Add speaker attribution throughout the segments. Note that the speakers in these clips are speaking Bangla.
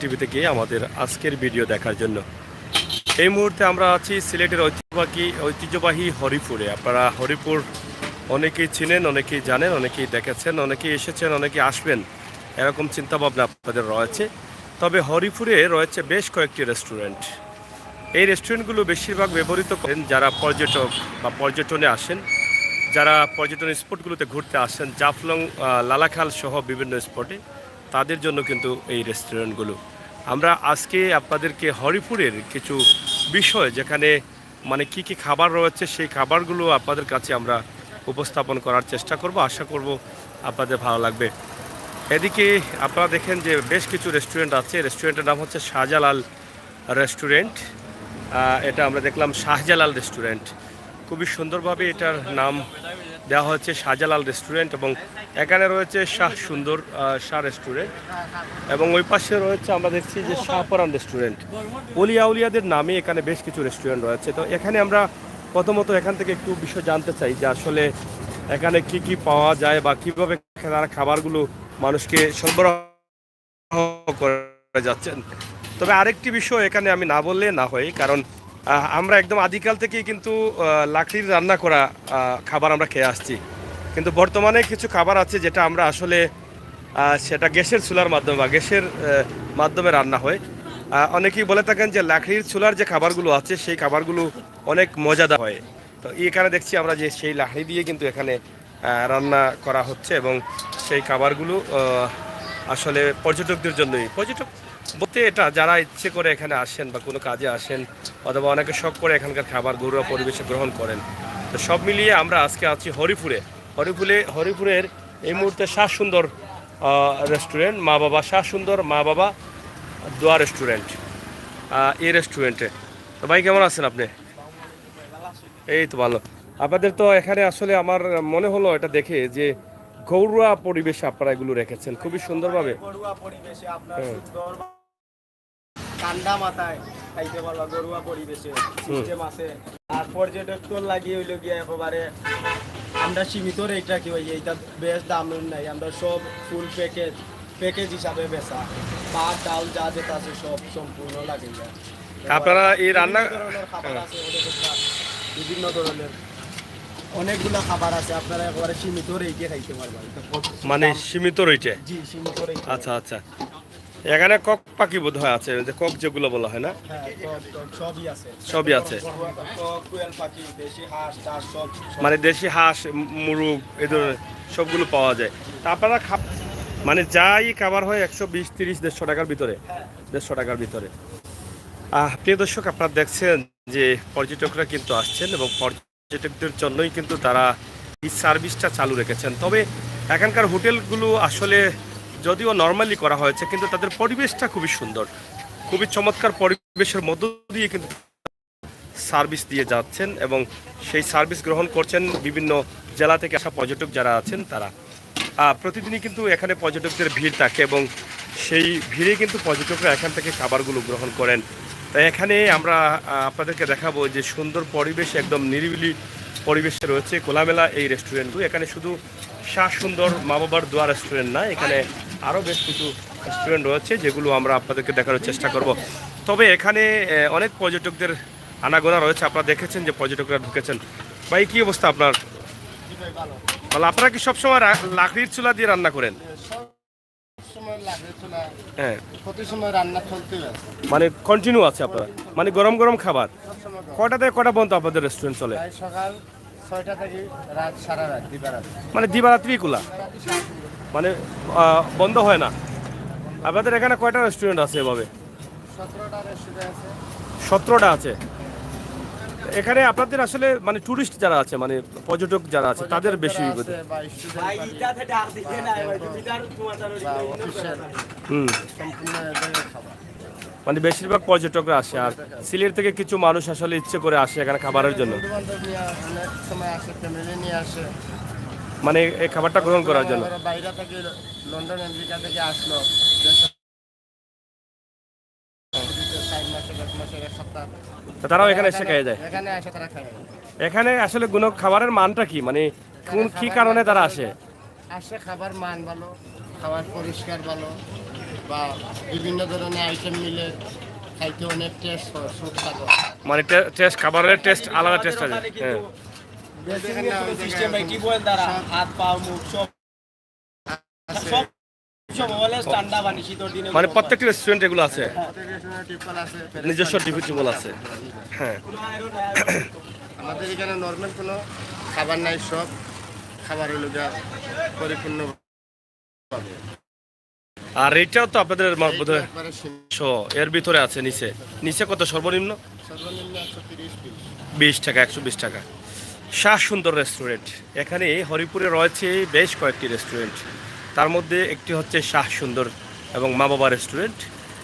Speaker 1: টিভিতে গিয়ে আমাদের আজকের ভিডিও দেখার জন্য। এই মুহূর্তে আমরা আছি সিলেটের ঐতিহ্যবাহী হরিপুরে। আপনারা হরিপুর অনেকেই চিনেন, অনেকেই জানেন, অনেকেই দেখেছেন, অনেকেই এসেছেন, অনেকেই আসবেন, এরকম চিন্তাভাবনা আপনাদের রয়েছে। তবে হরিপুরে রয়েছে বেশ কয়েকটি রেস্টুরেন্ট। এই রেস্টুরেন্টগুলো বেশিরভাগ ব্যবহৃত করেন যারা পর্যটক বা পর্যটনে আসেন, যারা পর্যটন স্পটগুলোতে ঘুরতে আসেন, জাফলং, লালাখাল সহ বিভিন্ন স্পটে, তাদের জন্য কিন্তু এই রেস্টুরেন্টগুলো। আমরা আজকে আপনাদেরকে হরিপুরের কিছু বিষয়, যেখানে মানে কি কি খাবার রয়েছে, সেই খাবারগুলো আপনাদের কাছে আমরা উপস্থাপন করার চেষ্টা করব। আশা করব আপনাদের ভালো লাগবে। এদিকে আপনারা দেখেন যে বেশ কিছু রেস্টুরেন্ট আছে। রেস্টুরেন্টের নাম হচ্ছে শাহজালাল রেস্টুরেন্ট। এটা আমরা দেখলাম শাহজালাল রেস্টুরেন্ট। খুবই সুন্দরভাবে এটার নাম দেওয়া হচ্ছে শাহজালাল রেস্টুরেন্ট, এবং এখানে রয়েছে শাহ সুন্দর শাহ রেস্টুরেন্ট, এবং ওই পাশে রয়েছে আমরা দেখছি যে শাহপরান রেস্টুরেন্ট। অলিয়া উলিয়াদের নামে এখানে বেশ কিছু রেস্টুরেন্ট রয়েছে। তো এখানে আমরা প্রথমত এখান থেকে একটু বিষয় জানতে চাই যে আসলে এখানে কি কি পাওয়া যায় বা কীভাবে তারা খাবারগুলো মানুষকে সরবরাহ করে যাচ্ছেন। তবে আরেকটি বিষয় এখানে আমি না বললে না হয়, কারণ আমরা একদম আদিকাল থেকেই কিন্তু লাকড়ির রান্না করা খাবার আমরা খেয়ে আসছি, কিন্তু বর্তমানে কিছু খাবার আছে যেটা আমরা আসলে সেটা গ্যাসের চুলার মাধ্যমে বা গ্যাসের মাধ্যমে রান্না হয়। অনেকেই বলে থাকেন যে লাকড়ির চুলার যে খাবারগুলো আছে সেই খাবারগুলো অনেক মজাদার হয়। তো এখানে দেখছি আমরা যে সেই লাকড়ি দিয়ে কিন্তু এখানে রান্না করা হচ্ছে, এবং সেই খাবারগুলো আসলে পর্যটকদের জন্যই। পর্যটক বলতে এটা যারা ইচ্ছে করে এখানে আসেন বা কোনো কাজে আসেন, অথবা অনেকে শখ করে এখানকার খাবার ঘরোয়া পরিবেশে গ্রহণ করেন। তো সব মিলিয়ে আমরা আজকে আছি হরিপুরের এই মুহূর্তে শাহ সুন্দর রেস্টুরেন্ট, মা বাবা শাহ সুন্দর মা বাবা দোয়া রেস্টুরেন্ট, এই রেস্টুরেন্টে। তো ভাই কেমন আছেন আপনি? এই তো ভালো। আপনাদের তো এখানে আসলে আমার মনে হলো এটা দেখে যে ঘরোয়া পরিবেশে আপনারা এগুলো রেখেছেন খুবই সুন্দরভাবে।
Speaker 2: ঘরোয়া পরিবেশে আপনার সুন্দর ঠান্ডা মাথায় খাইতে পারবা, ঘরোয়া পরিবেশে সিস্টেম আছে। আর পর্যটক লাগিয়ে হইল গিয়ে একেবারে আমরা সীমিত রেট রাখি, ভাই এইটা বেশ দাম নাই, আমরা সব ফুল প্যাকেজ হিসাবে বেচা, ভাত ডাল যা যেটা আছে সব সম্পূর্ণ লাগে যায়।
Speaker 1: আপনারা এই রান্না
Speaker 2: খাবার আছে বিভিন্ন ধরনের অনেকগুলো খাবার আছে, আপনারা একেবারে সীমিত রেটে খাইতে পারবেন।
Speaker 1: মানে সীমিত রেটে?
Speaker 2: জি, সীমিত রেটে।
Speaker 1: আচ্ছা আচ্ছা। এখানে কক পাখি বোধ হয় আছে, যে কক যেগুলো বলা হয় না?
Speaker 2: হ্যাঁ, সবই আছে,
Speaker 1: সবই আছে।
Speaker 2: কক, কোয়েল পাখি, দেশি হাঁস, টাস সব,
Speaker 1: মানে দেশি হাঁস, মুরগ, এই ধরনের সবগুলো পাওয়া যায়। তা আপনারা মানে যাই খাবার হয় 120, 30, 150 টাকার ভিতরে, 150 টাকার ভিতরে। প্রিয় দর্শক, আপনারা দেখছেন যে পর্যটকরা কিন্তু আসছেন, এবং পর্যটকদের জন্যই কিন্তু তারা এই সার্ভিসটা চালু রেখেছেন। তবে এখানকার হোটেলগুলো আসলে যদিও নর্মালি করা হয়েছে, কিন্তু তাদের পরিবেশটা খুবই সুন্দর, খুবই চমৎকার পরিবেশের মধ্য দিয়ে কিন্তু সার্ভিস দিয়ে যাচ্ছেন, এবং সেই সার্ভিস গ্রহণ করছেন বিভিন্ন জেলা থেকে আসা পর্যটক যারা আছেন তারা। প্রতিদিনই কিন্তু এখানে পর্যটকদের ভিড় থাকে, এবং সেই ভিড়ে কিন্তু পর্যটকরা এখান থেকে খাবারগুলো গ্রহণ করেন। তাই এখানে আমরা আপনাদেরকে দেখাবো যে সুন্দর পরিবেশ, একদম নিরিবিলি পরিবেশে রয়েছে খোলামেলা এই রেস্টুরেন্টগুলো। এখানে শুধু শাহ সুন্দর মা বাবার দোয়া রেস্টুরেন্ট না, এখানে আরও বেশ কিছু রেস্টুরেন্ট রয়েছে যেগুলো আমরা আপনাদেরকে দেখানোর চেষ্টা করব। তবে এখানে অনেক পর্যটকদের আনাগোনা রয়েছে, আপনারা দেখেছেন যে পর্যটকরা ঢুকেছেন। ভাই কি অবস্থা আপনার? ভালো। আপনারা কি সবসময় লাকড়ির চুলা দিয়ে রান্না করেন? হ্যাঁ, মানে কন্টিনিউ আছে আপনার, মানে গরম গরম খাবার কটা থেকে কটা পর্যন্ত আপনাদের রেস্টুরেন্ট চলে?
Speaker 2: সকাল 6টা থেকে রাত সারা রাত, দিবারাত।
Speaker 1: মানে দিবারাত্রি খোলা, মানে বন্ধ হয় না? আপনাদের এখানে কয়টা রেস্টুরেন্ট আছে এভাবে?
Speaker 2: 17টা রেস্টুরেন্ট আছে।
Speaker 1: 17টা আছে। এখানে আপনাদের আসলে মানে টুরিস্ট যারা আছে, মানে পর্যটক যারা আছে, তাদের বেশি মানে বেশিরভাগ পর্যটকরা আসে। আর সিলেট থেকে কিছু মানুষ আসলে ইচ্ছে করে আসে এখানে খাবারের জন্য, মানে এই খাবারটা গ্রহণ করার জন্য।
Speaker 2: বাইরে থেকে লন্ডন আমেরিকা থেকে আসলো,
Speaker 1: তারাও এখানে এসে খেয়ে যায়। এখানে আসলে খাবারের মানটা কি, মানে কোন কি কারণে তারা আসে?
Speaker 2: খাবার মান ভালো, খাবার পরিষ্কার ভালো,
Speaker 3: বা বিভিন্ন ধরনের আইটেম মিলে খাইতে অনেক টেস্ট হয়, সুস্বাদু।
Speaker 1: মানে টেস্ট, খাবারের টেস্ট আলাদা টেস্ট আছে। হ্যাঁ,
Speaker 2: সিস্টেম ভাই টিউবওয়েল দ্বারা হাত পা মুখ সব
Speaker 3: আছে।
Speaker 2: সব সব অলওয়েজ ঠান্ডা পানি শীতের দিনে
Speaker 1: মানে প্রত্যেকটি রেস্টুরেন্ট এগুলো আছে,
Speaker 3: প্রত্যেক রেস্টুরেন্টে টিপল আছে,
Speaker 1: নিজস্ব টিউবওয়েল আছে। হ্যাঁ,
Speaker 3: আমাদের এখানে নর্মাল কোনো খাবার নাই, সব খাবার হলো যা পরিপূর্ণ পাবে।
Speaker 1: আর এটাও তো আপনাদের বোধহয়
Speaker 3: একবারে সীমিত।
Speaker 1: 100 এর ভিতরে আছে। নিচে নিচে কত সর্বনিম্ন?
Speaker 3: সর্বনিম্ন 130 পিস।
Speaker 1: 20 টাকা, 120 টাকা। শাহ সুন্দর রেস্টুরেন্ট। এখানে হরিপুরে রয়েছে বেশ কয়েকটি রেস্টুরেন্ট, তার মধ্যে একটি হচ্ছে শাহ সুন্দর এবং মা বাবা রেস্টুরেন্ট।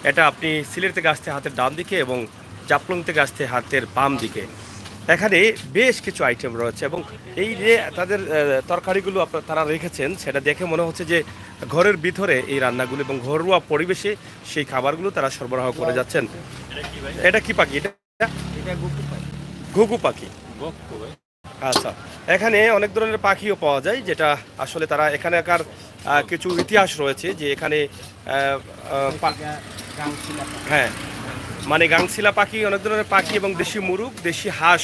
Speaker 1: এটা আপনি সিলেট থেকে আসতে হাতের ডান দিকে এবং জাফলং থেকে আসতে হাতের বাম দিকে। এখানে বেশ কিছু আইটেম রয়েছে এবং এই যে তাদের তরকারিগুলো তারা রেখেছেন, সেটা দেখে মনে হচ্ছে যে ঘরের ভিতরে এই রান্নাগুলো এবং ঘরোয়া পরিবেশে সেই খাবারগুলো তারা সরবরাহ করে যাচ্ছেন। এটা কি পাখি? এটা
Speaker 2: এটা গুপি পাই
Speaker 1: ঘুঘু পাখি। আচ্ছা, এখানে অনেক ধরনের পাখিও পাওয়া যায়, যেটা আসলে তারা এখানকার কিছু ইতিহাস রয়েছে যে এখানে
Speaker 2: গাংছিলা
Speaker 1: হ্যাঁ, মানে গাংছিলা পাখি, অনেক ধরনের পাখি এবং দেশি মুরগ, দেশি হাঁস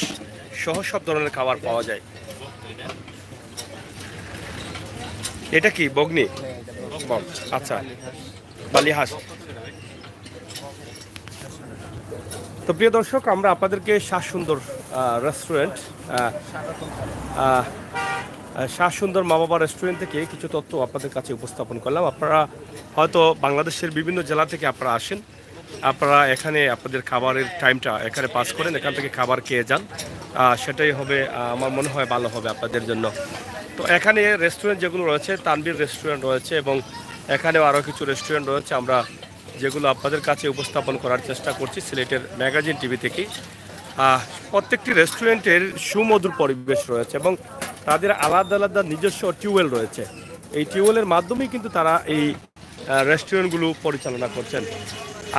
Speaker 1: সহ সব ধরনের খাবার পাওয়া যায়। এটা কি বগ্নি? আচ্ছা, বালি হাঁস। তো প্রিয় দর্শক, আমরা আপনাদেরকে শাহ সুন্দর রেস্টুরেন্ট, শাহ সুন্দর মা বাবা রেস্টুরেন্ট থেকে কিছু তথ্য আপনাদের কাছে উপস্থাপন করলাম। আপনারা হয়তো বাংলাদেশের বিভিন্ন জেলা থেকে আপনারা আসেন, আপনারা এখানে আপনাদের খাবারের টাইমটা এখানে পাস করেন, এখান থেকে খাবার খেয়ে যান, সেটাই হবে আমার মনে হয় ভালো হবে আপনাদের জন্য। তো এখানে রেস্টুরেন্ট যেগুলো রয়েছে, তানবীর রেস্টুরেন্ট রয়েছে এবং এখানেও আরও কিছু রেস্টুরেন্ট রয়েছে, আমরা যেগুলো আপনাদের কাছে উপস্থাপন করার চেষ্টা করছি সিলেটের ম্যাগাজিন টিভি থেকেই। প্রত্যেকটি রেস্টুরেন্টের সুমধুর পরিবেশ রয়েছে এবং তাদের আলাদা আলাদা নিজস্ব টিউবওয়েল রয়েছে। এই টিউবওয়েলের মাধ্যমেই কিন্তু তারা এই রেস্টুরেন্টগুলো পরিচালনা করছেন।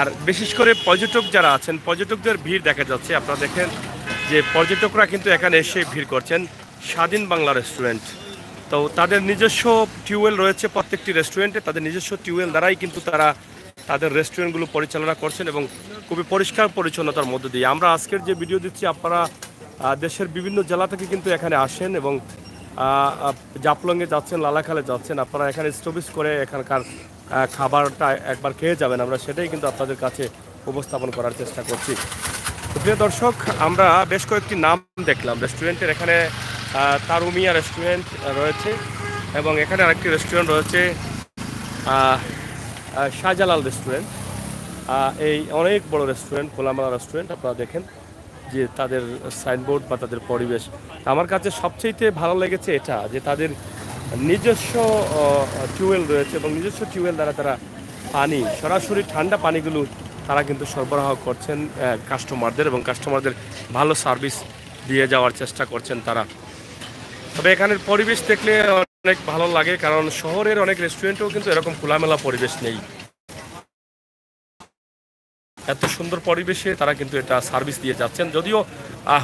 Speaker 1: আর বিশেষ করে পর্যটক যারা আছেন, পর্যটকদের ভিড় দেখা যাচ্ছে। আপনারা দেখেন যে পর্যটকরা কিন্তু এখানে এসে ভিড় করছেন। স্বাধীন বাংলা রেস্টুরেন্ট, তো তাদের নিজস্ব টিউবওয়েল রয়েছে প্রত্যেকটি রেস্টুরেন্টে, তাদের নিজস্ব টিউবওয়েল দ্বারাই কিন্তু তারা তাদের রেস্টুরেন্টগুলো পরিচালনা করছেন এবং খুবই পরিষ্কার পরিচ্ছন্নতার মধ্যে দিয়ে। আমরা আজকের যে ভিডিও দিচ্ছি, আপনারা দেশের বিভিন্ন জেলা থেকে কিন্তু এখানে আসেন এবং জাফলংয়ে যাচ্ছেন, লালাখালে যাচ্ছেন, আপনারা এখানে স্টপিজ করে এখানকার খাবারটা একবার খেয়ে যাবেন। আমরা সেটাই কিন্তু আপনাদের কাছে উপস্থাপন করার চেষ্টা করছি। প্রিয় দর্শক, আমরা বেশ কয়েকটি নাম দেখলাম রেস্টুরেন্টের। এখানে তারুমিয়া রেস্টুরেন্ট রয়েছে এবং এখানে আরেকটি রেস্টুরেন্ট রয়েছে শাহজালাল রেস্টুরেন্ট। এই অনেক বড় রেস্টুরেন্ট, খোলামেলা রেস্টুরেন্ট। আপনারা দেখেন যে তাদের সাইনবোর্ড বা তাদের পরিবেশ। আমার কাছে সবচেয়ে ভালো লেগেছে এটা, যে তাদের নিজস্ব টিউবওয়েল রয়েছে এবং নিজস্ব টিউবওয়েল দ্বারা তারা পানি, সরাসরি ঠান্ডা পানিগুলো তারা কিন্তু সরবরাহ করছেন কাস্টমারদের এবং কাস্টমারদের ভালো সার্ভিস দিয়ে যাওয়ার চেষ্টা করছেন তারা। তবে এখানের পরিবেশ দেখলে অনেক ভালো লাগে, কারণ শহরের অনেক রেস্টুরেন্টেও কিন্তু এরকম খোলামেলা পরিবেশ নেই। এত সুন্দর পরিবেশে তারা কিন্তু এটা সার্ভিস দিয়ে যাচ্ছেন। যদিও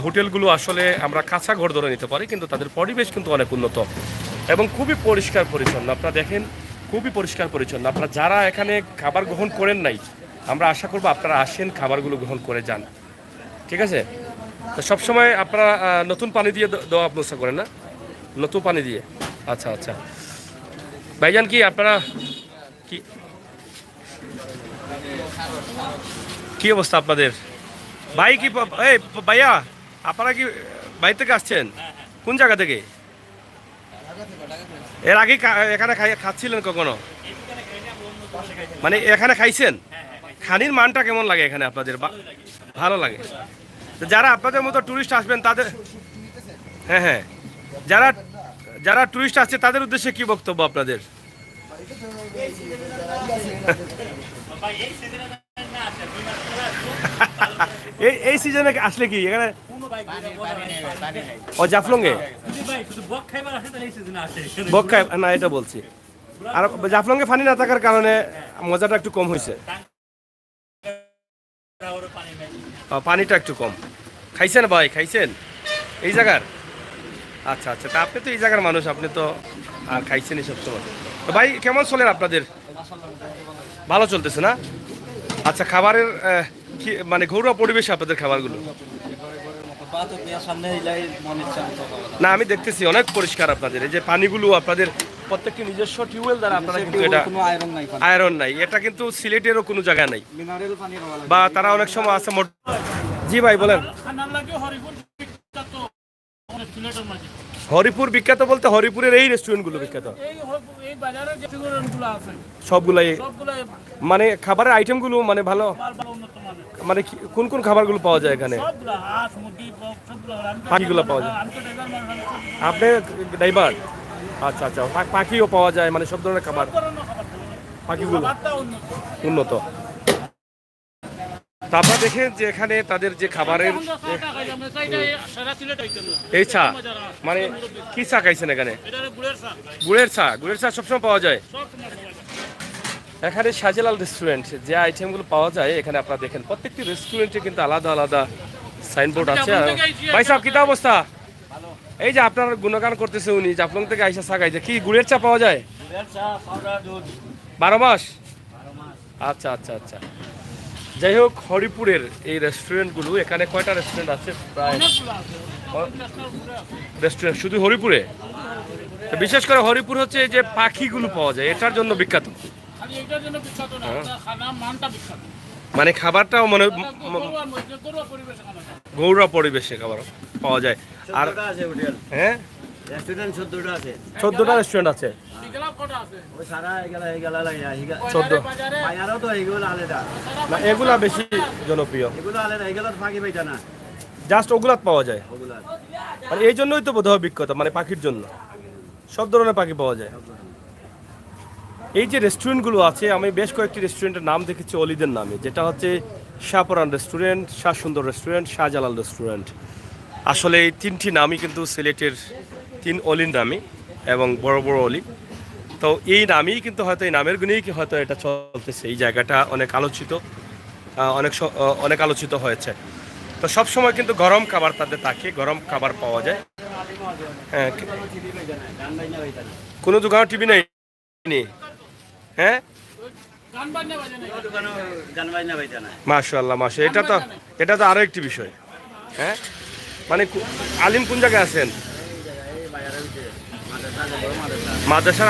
Speaker 1: হোটেলগুলো আসলে আমরা কাঁচা ঘর ধরে নিতে পারি, কিন্তু তাদের পরিবেশ কিন্তু অনেক উন্নত এবং খুবই পরিষ্কার পরিচ্ছন্ন। আপনারা দেখেন, খুবই পরিষ্কার পরিচ্ছন্ন। আপনারা যারা এখানে খাবার গ্রহণ করেন নাই, আমরা আশা করব আপনারা আসেন, খাবারগুলো গ্রহণ করে যান। ঠিক আছে? তো সবসময় আপনারা নতুন পানি দিয়ে দেওয়া ব্যবস্থা করেন না? নতুন পানি দিয়ে? আচ্ছা আচ্ছা। ভাইজান, কি আপনারা কি কি অবস্থা আপনাদের? ভাই কি এই ভাইয়া, আপনারা কি বাইরে থেকে আসছেন? কোন জায়গা থেকে? এর আগে এখানে খাচ্ছিলেন কখনো? মানে এখানে খাইছেন? খানির মানটা কেমন লাগে এখানে আপনাদের? ভালো লাগে। তো যারা আপনাদের মতো টুরিস্ট আসবেন তাদের, হ্যাঁ হ্যাঁ, যারা যারা টুরিস্ট আসছে তাদের উদ্দেশ্যে কি বক্তব্য আপনাদের? এই সিজনে আসলে কি এখানে ও জাফলংয়ে বক খায় না, এটা বলছি। আর জাফলংয়ে পানি না থাকার কারণে মজাটা একটু কম হয়েছে, পানিটা একটু কম। খাইছেন ভাই? খাইছেন এই জায়গার? আচ্ছা আচ্ছা, তা আপনি তো এই জায়গার মানুষ, আপনি তো খাইছেন এই সব সময়। তো ভাই, কেমন চলেন আপনাদের? ভালো চলতেছে না? আচ্ছা, খাবারের কি মানে ঘরোয়া পরিবেশে আপনাদের খাবারগুলো? না, আমি দেখতেছি অনেক পরিষ্কার আপনাদের। এই যে পানিগুলো আপনাদের প্রত্যেকটি নিজস্ব টিউবওয়েল দ্বারা, আপনারা কিন্তু এটা আয়রন নাই, এটা কিন্তু সিলেটেরও কোনো জায়গায় নাই, বা তারা অনেক সময় আছে জি ভাই বলেন। হরিপুর বিখ্যাত বলতে হরিপুরের এই রেস্টুরেন্টগুলো বিখ্যাত সবগুলাই, মানে খাবারের আইটেমগুলো মানে ভালো, মানে কোন কোন খাবারগুলো পাওয়া যায় এখানে? পাখিগুলো পাওয়া যায়? আপনি ড্রাইভার? আচ্ছা আচ্ছা, পাখিও পাওয়া যায়, মানে সব ধরনের খাবার পাখিগুলো উন্নত। তারপর দেখেন যে এখানে তাদের যে খাবারের এই চা, মানে কি চা খাইছেন এখানে? গুড়ের চা। গুড়ের চা সবসময় পাওয়া যায় এখানে। শাহজালাল রেস্টুরেন্ট, যে আইটেমগুলো পাওয়া যায় এখানে আপনারা দেখেন প্রত্যেকটি রেস্টুরেন্টে কিন্তু আলাদা আলাদা সাইনবোর্ড আছে। ভাই সাহেব, কি অবস্থা? এই যে আপনার গুণগান করতেছে উনি, জাফলং থেকে আইসা চা খাইছে, কি গুড়ের চা পাওয়া যায় 12 মাস? আচ্ছা আচ্ছা আচ্ছা। যাই হোক, হরিপুরের এই রেস্টুরেন্টগুলো, এখানে কয়টা রেস্টুরেন্ট আছে? প্রায় রেস্টুরেন্ট শুধু হরিপুরে? বিশেষ করে হরিপুর হচ্ছে এই যে পাখিগুলো পাওয়া যায় এটার জন্য বিখ্যাত। মানে খাবারটাও মনে ঘরোয়া পরিবেশে খাবার পাওয়া যায়। আর হ্যাঁ, 14টা রেস্টুরেন্ট আছে। 14 না, এগুলা বেশি জনপ্রিয়, জাস্ট ওগুলাত পাওয়া যায়। মানে এই জন্যই তো বোধহয় বিখ্যাত, মানে পাখির জন্য সব ধরনের পাখি পাওয়া যায়। এই যে রেস্টুরেন্টগুলো আছে, আমি বেশ কয়েকটি রেস্টুরেন্টের নাম দেখেছি অলিদের নামে, যেটা হচ্ছে শাহপরান রেস্টুরেন্ট, শাহ সুন্দর রেস্টুরেন্ট, শাহজালাল রেস্টুরেন্ট। আসলে এই তিনটি নামই কিন্তু সিলেটের 3 অলির নামই এবং বড় বড় অলি। তো এই নামই কিন্তু হয়তো, এই নামের গুণেই কি হয়তো এটা চলতেছে, এই জায়গাটা অনেক আলোচিত, অনেক আলোচিত হয়েছে। তো সবসময় কিন্তু গরম খাবার তাদের থাকে, গরম খাবার পাওয়া যায়। হ্যাঁ, কোনো দোকানে টিভি নেই? হ্যাঁ, মাশাআল্লাহ মাশাআল্লাহ, এটা তো আরো একটি বিষয়। হ্যাঁ, মানে আলিম কোন জায়গায় আছেন? মাদ্রাসার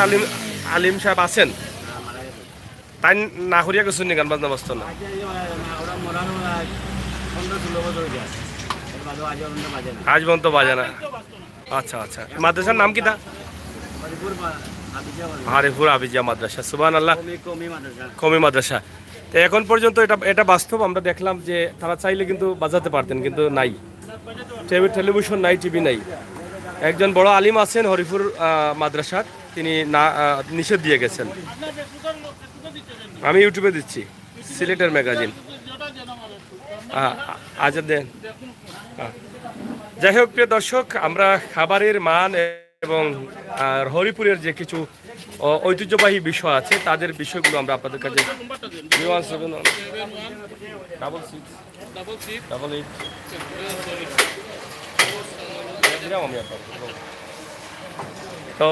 Speaker 1: আলিম সাহেব আছেন? তাই না করিয়া গেছেন নি গান বাজনা বাজতো না? আজ পর্যন্ত বাজে না? আচ্ছা আচ্ছা। মাদ্রাসার নাম কি? হরিপুর আবিজিয়া মাদ্রাসা। সুবহানাল্লাহ, কমি মাদ্রাসা। তো এখন পর্যন্ত এটা বাস্তব। আমরা দেখলাম যে তারা চাইলে কিন্তু বাজাতে পারতেন, কিন্তু নাই, টেলিভিশন নাই, টিভি নাই। একজন বড় আলিম আছেন হরিপুর মাদ্রাসার, তিনি না নিষেধ দিয়ে গেছেন। আমি ইউটিউবে দিচ্ছি, সিলেটের ম্যাগাজিন। আচ্ছা দেন। যাই হোক, প্রিয় দর্শক, আমরা খাবারের মান এবং হরিপুরের যে কিছু ঐতিহ্যবাহী বিষয় আছে তাদের বিষয়গুলো আমরা আপনাদের কাছে তো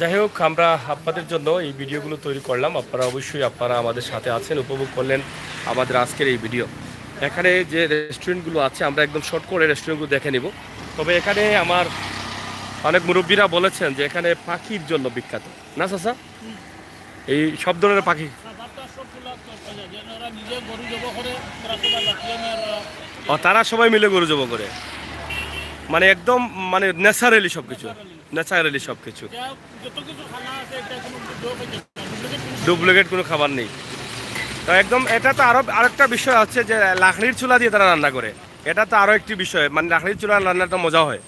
Speaker 1: যাই হোক, আমরা আপনাদের জন্য এই ভিডিওগুলো তৈরি করলাম। আপনারা আমাদের সাথে আছেন, উপভোগ করলেন আমাদের আজকের এই ভিডিও। এখানে যে রেস্টুরেন্টগুলো আছে আমরা একদম শর্ট করে রেস্টুরেন্টগুলো দেখে নিব। তবে এখানে আমার অনেক মুরব্বীরা বলেছেন যে এখানে পাখির জন্য বিখ্যাত না চাচা? এই সব ধরনের পাখি, তারা সবাই মিলে গরু জব করে, মানে একদম মানে ন্যাচারালি সব কিছু, ডুপ্লিকেট কোনো খাবার নেই। তো একদম, এটা তো আরেকটা বিষয় আছে যে লাকড়ির চুলা দিয়ে তারা রান্না করে, এটা তো আরো একটি বিষয়, মানে লাকড়ির চুলা রান্নাটা মজা হয়।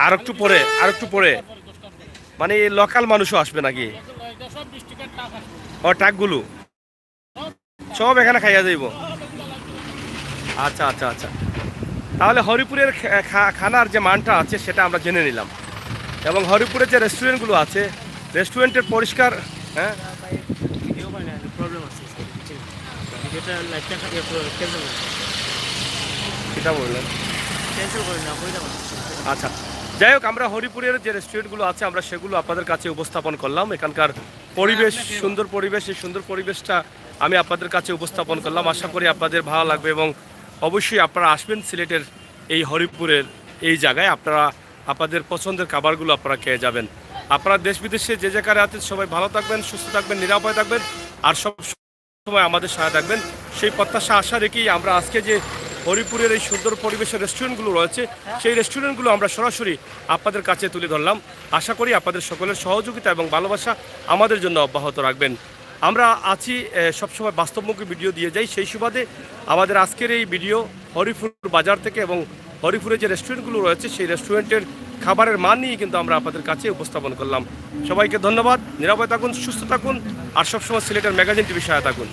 Speaker 1: আর একটু পরে মানে লোকাল মানুষও আসবে নাকি? ও ট্রাকগুলো সব এখানে খাইয়া যাইব? আচ্ছা আচ্ছা আচ্ছা। তাহলে হরিপুরের খানার যে মানটা আছে সেটা আমরা জেনে নিলাম, এবং হরিপুরের যে রেস্টুরেন্টগুলো আছে, রেস্টুরেন্টের পরিষ্কার। হ্যাঁ, এটা বললেন। আচ্ছা, যাই হোক, আমরা হরিপুরের যে রেস্টুরেন্টগুলো আছে আমরা সেগুলো আপনাদের কাছে উপস্থাপন করলাম। এখানকার পরিবেশ, সুন্দর পরিবেশ, এই সুন্দর পরিবেশটা আমি আপনাদের কাছে উপস্থাপন করলাম। আশা করি আপনাদের ভালো লাগবে এবং অবশ্যই আপনারা আসবেন সিলেটের এই হরিপুরের এই জায়গায়, আপনারা আপনাদের পছন্দের খাবারগুলো আপনারা খেয়ে যাবেন। আপনারা দেশ বিদেশে যে জায়গায় আছেন সবাই ভালো থাকবেন, সুস্থ থাকবেন, নিরাপদে থাকবেন আর সব সময় আমাদের সাথে থাকবেন, সেই প্রত্যাশা আশা রেখেই আমরা আজকে যে হরিপুরের এই সুন্দর পরিবেশের রেস্টুরেন্টগুলো রয়েছে সেই রেস্টুরেন্টগুলো আমরা সরাসরি আপনাদের কাছে তুলে ধরলাম। আশা করি আপনাদের সকলের সহযোগিতা এবং ভালোবাসা আমাদের জন্য অব্যাহত রাখবেন। আমরা আছি সবসময় বাস্তবমুখী ভিডিও দিয়ে যাই, সেই সুবাদে আমাদের আজকের এই ভিডিও হরিপুর বাজার থেকে এবং হরিপুরে যে রেস্টুরেন্টগুলো রয়েছে সেই রেস্টুরেন্টের খাবারের মান নিয়ে কিন্তু আমরা আপনাদের কাছে উপস্থাপন করলাম। সবাইকে ধন্যবাদ, নিরাপদে থাকুন, সুস্থ থাকুন আর সবসময় সিলেটের ম্যাগাজিন টিভির সাথে থাকুন।